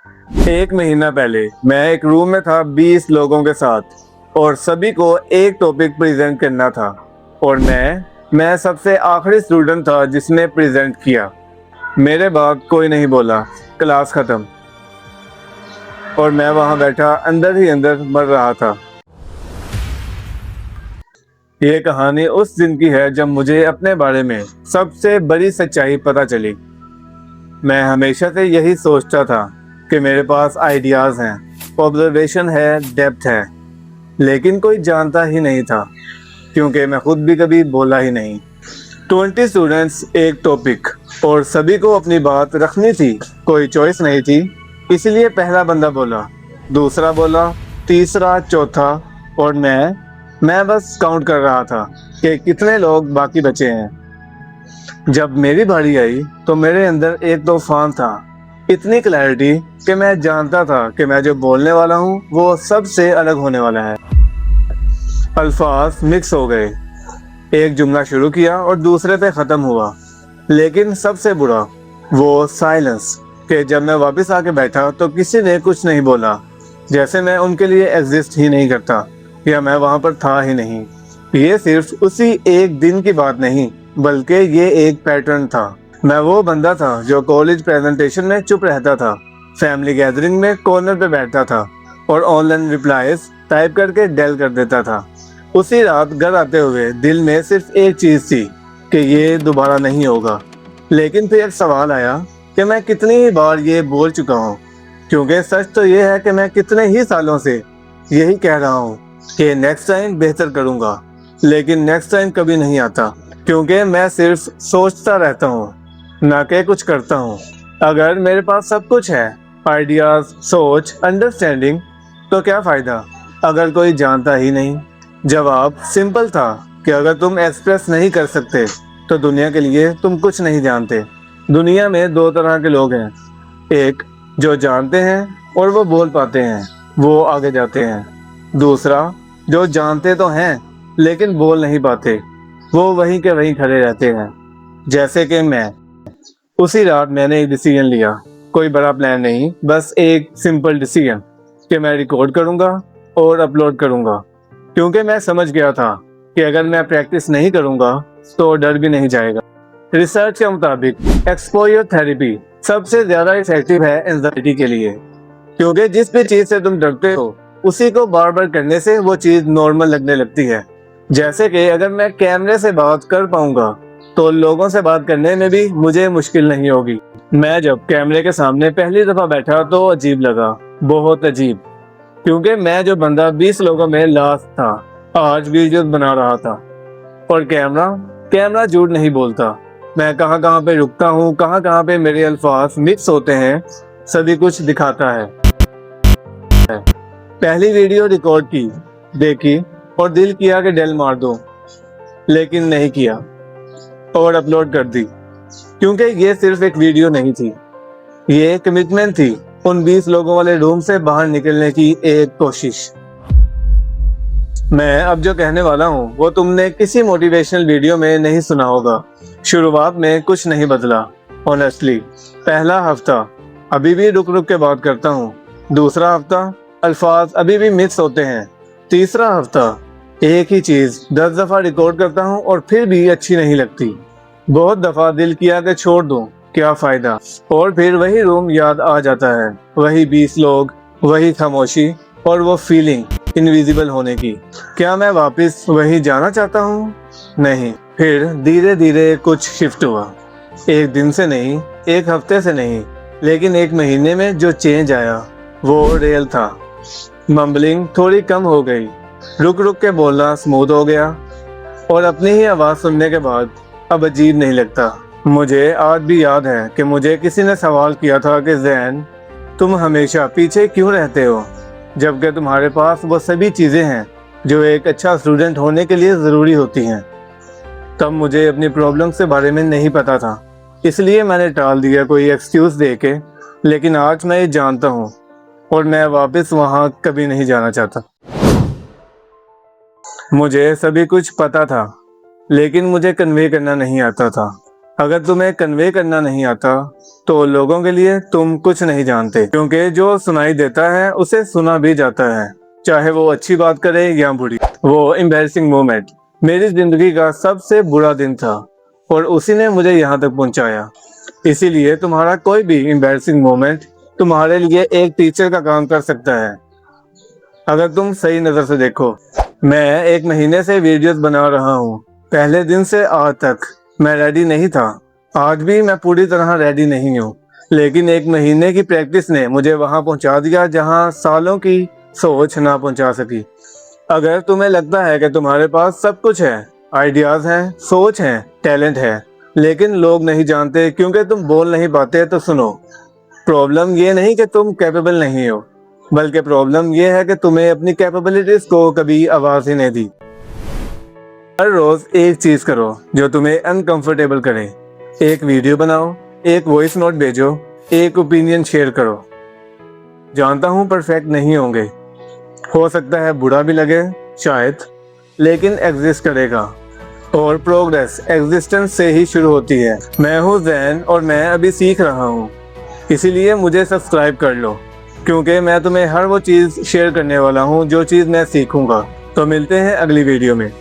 एक महीना पहले मैं एक रूम में था 20 लोगों के साथ और सभी को एक टॉपिक प्रेजेंट करना था और मैं सबसे आखिरी स्टूडेंट था जिसने प्रेजेंट किया। मेरे बाद कोई नहीं बोला। क्लास खत्म और मैं वहां बैठा अंदर ही अंदर मर रहा था। ये कहानी उस दिन की है जब मुझे अपने बारे में सबसे बड़ी सच्चाई पता चली। मैं हमेशा से यही सोचता था कि मेरे पास आइडियाज़ हैं, ऑब्जर्वेशन है, डेप्थ है, लेकिन कोई जानता ही नहीं था क्योंकि मैं खुद भी कभी बोला ही नहीं। 20 स्टूडेंट्स, एक टॉपिक और सभी को अपनी बात रखनी थी, कोई चॉइस नहीं थी। इसलिए पहला बंदा बोला, दूसरा बोला, तीसरा, चौथा और मैं बस काउंट कर रहा था कि कितने लोग बाकी बचे हैं। जब मेरी बारी आई तो मेरे अंदर एक तूफान था, इतनी क्लैरिटी कि मैं जानता था कि मैं जो बोलने वाला हूँ वो सबसे अलग होने वाला है। अल्फाज मिक्स हो गए, एक जुमला शुरू किया और दूसरे पे ख़त्म हुआ, लेकिन सबसे बुरा वो साइलेंस कि जब मैं वापस आके बैठा तो किसी ने कुछ नहीं बोला, जैसे मैं उनके लिए एग्जिस्ट ही नहीं करता या मैं वहाँ पर था ही नहीं। ये सिर्फ उसी एक दिन की बात नहीं बल्कि ये एक पैटर्न था। मैं वो बंदा था जो कॉलेज प्रेजेंटेशन में चुप रहता था, फैमिली गैदरिंग में कॉर्नर पे बैठता था और ऑनलाइन रिप्लाईज टाइप करके डेल कर देता था। उसी रात घर आते हुए दिल में सिर्फ एक चीज़ थी कि ये दोबारा नहीं होगा। लेकिन फिर एक सवाल आया कि मैं कितनी ही बार ये बोल चुका हूँ, क्योंकि सच तो ये है कि मैं कितने ही सालों से यही कह रहा हूँ कि नेक्स्ट टाइम बेहतर करूँगा, लेकिन नेक्स्ट टाइम कभी नहीं आता क्योंकि मैं सिर्फ सोचता रहता हूँ ना कि कुछ करता हूँ। अगर मेरे पास सब कुछ है, आइडियाज़, सोच, अंडरस्टैंडिंग, तो क्या फ़ायदा अगर कोई जानता ही नहीं। जवाब सिंपल था कि अगर तुम एक्सप्रेस नहीं कर सकते तो दुनिया के लिए तुम कुछ नहीं जानते। दुनिया में दो तरह के लोग हैं, एक जो जानते हैं और वो बोल पाते हैं, वो आगे जाते हैं। दूसरा जो जानते तो हैं लेकिन बोल नहीं पाते, वो वहीं के वहीं खड़े रहते हैं। जैसे कि मैं। उसी रात मैंने एक डिसीजन लिया, कोई बड़ा प्लान नहीं, बस एक सिंपल डिसीजन कि मैं रिकॉर्ड करूंगा और अपलोड करूंगा, क्योंकि मैं समझ गया था कि अगर मैं प्रैक्टिस नहीं करूंगा तो डर भी नहीं जाएगा। रिसर्च के मुताबिक एक्सपोजर थेरेपी सबसे ज्यादा इफेक्टिव है एंजाइटी के लिए, क्योंकि जिस भी चीज से तुम डरते हो उसी को बार बार करने से वो चीज नॉर्मल लगने लगती है। जैसे कि अगर मैं कैमरे से बात कर पाऊंगा तो लोगों से बात करने में भी मुझे मुश्किल नहीं होगी। मैं जब कैमरे के सामने पहली दफा बैठा तो अजीब लगा, बहुत अजीब, क्योंकि मैं जो बंदा 20 लोगों में लास्ट था आज वीडियो बना रहा था और कैमरा झूठ नहीं बोलता। मैं कहाँ पे रुकता हूँ, कहाँ पे मेरे अल्फाज मिक्स होते हैं, सभी कुछ दिखाता है। पहली वीडियो रिकॉर्ड की, देखी और दिल किया कि डेल मार दो, लेकिन नहीं किया और अपलोड कर दी, क्योंकि ये सिर्फ एक वीडियो नहीं थी, ये कमिटमेंट थी, उन 20 लोगों वाले रूम से बाहर निकलने की एक कोशिश। मैं अब जो कहने वाला हूँ वो तुमने किसी मोटिवेशनल वीडियो में नहीं सुना होगा। शुरुआत में कुछ नहीं बदला, ऑनेस्टली। पहला हफ्ता अभी भी रुक रुक के बात करता हूँ, दूसरा हफ्ता अल्फाज अभी भी मिक्स होते हैं, तीसरा हफ्ता एक ही चीज 10 दफा रिकॉर्ड करता हूँ और फिर भी अच्छी नहीं लगती। बहुत दफा दिल किया कि छोड़ दूं, क्या फायदा, और फिर वही रूम याद आ जाता है, वही 20 लोग, वही खामोशी और वो फीलिंग इनविजिबल होने की। क्या मैं वापस वही जाना चाहता हूँ? नहीं। फिर धीरे धीरे कुछ शिफ्ट हुआ, एक दिन से नहीं, एक हफ्ते से नहीं, लेकिन एक महीने में जो चेंज आया वो रियल था। मम्बलिंग थोड़ी कम हो गई, रुक रुक के बोलना स्मूथ हो गया और अपनी ही आवाज़ सुनने के बाद अब अजीब नहीं लगता। मुझे आज भी याद है कि मुझे किसी ने सवाल किया था कि ज़ैन, तुम हमेशा पीछे क्यों रहते हो जबकि तुम्हारे पास वो सभी चीज़ें हैं जो एक अच्छा स्टूडेंट होने के लिए ज़रूरी होती हैं। तब मुझे अपनी प्रॉब्लम्स के बारे में नहीं पता था, इसलिए मैंने टाल दिया कोई एक्सक्यूज़ दे के, लेकिन आज मैं ये जानता हूँ और मैं वापस वहाँ कभी नहीं जाना चाहता। मुझे सभी कुछ पता था लेकिन मुझे कन्वे करना नहीं आता था। अगर तुम्हें कन्वे करना नहीं आता तो लोगों के लिए तुम कुछ नहीं जानते, क्योंकि जो सुनाई देता है उसे सुना भी जाता है, चाहे वो अच्छी बात करे या बुरी। वो एम्बैरेसिंग मोमेंट मेरी जिंदगी का सबसे बुरा दिन था और उसी ने मुझे यहाँ तक पहुँचाया। इसीलिए तुम्हारा कोई भी एम्बैरेसिंग मोमेंट तुम्हारे लिए एक टीचर का काम कर सकता है, अगर तुम सही नज़र से देखो। मैं 1 महीने से वीडियोस बना रहा हूँ। पहले दिन से आज तक मैं रेडी नहीं था। आज भी मैं पूरी तरह रेडी नहीं हूँ, लेकिन 1 महीने की प्रैक्टिस ने मुझे वहाँ पहुँचा दिया जहाँ सालों की सोच ना पहुँचा सकी। अगर तुम्हें लगता है कि तुम्हारे पास सब कुछ है, आइडियाज़ हैं, सोच है, टैलेंट है, लेकिन लोग नहीं जानते क्योंकि तुम बोल नहीं पाते, तो सुनो, प्रॉब्लम ये नहीं कि तुम कैपेबल नहीं हो, बल्कि प्रॉब्लम ये है कि तुम्हें अपनी कैपेबिलिटीज को कभी आवाज़ ही नहीं दी। हर रोज़ एक चीज़ करो जो तुम्हें अनकंफर्टेबल करे। एक वीडियो बनाओ, एक वॉइस नोट भेजो, एक ओपिनियन शेयर करो। जानता हूँ परफेक्ट नहीं होंगे, हो सकता है बुरा भी लगे शायद, लेकिन एग्जिस्ट करेगा और प्रोग्रेस एग्जिस्टेंस से ही शुरू होती है। मैं हूँ ज़ैन और मैं अभी सीख रहा हूँ, इसीलिए मुझे सब्सक्राइब कर लो, क्योंकि मैं तुम्हें हर वो चीज़ शेयर करने वाला हूँ जो चीज़ मैं सीखूंगा। तो मिलते हैं अगली वीडियो में।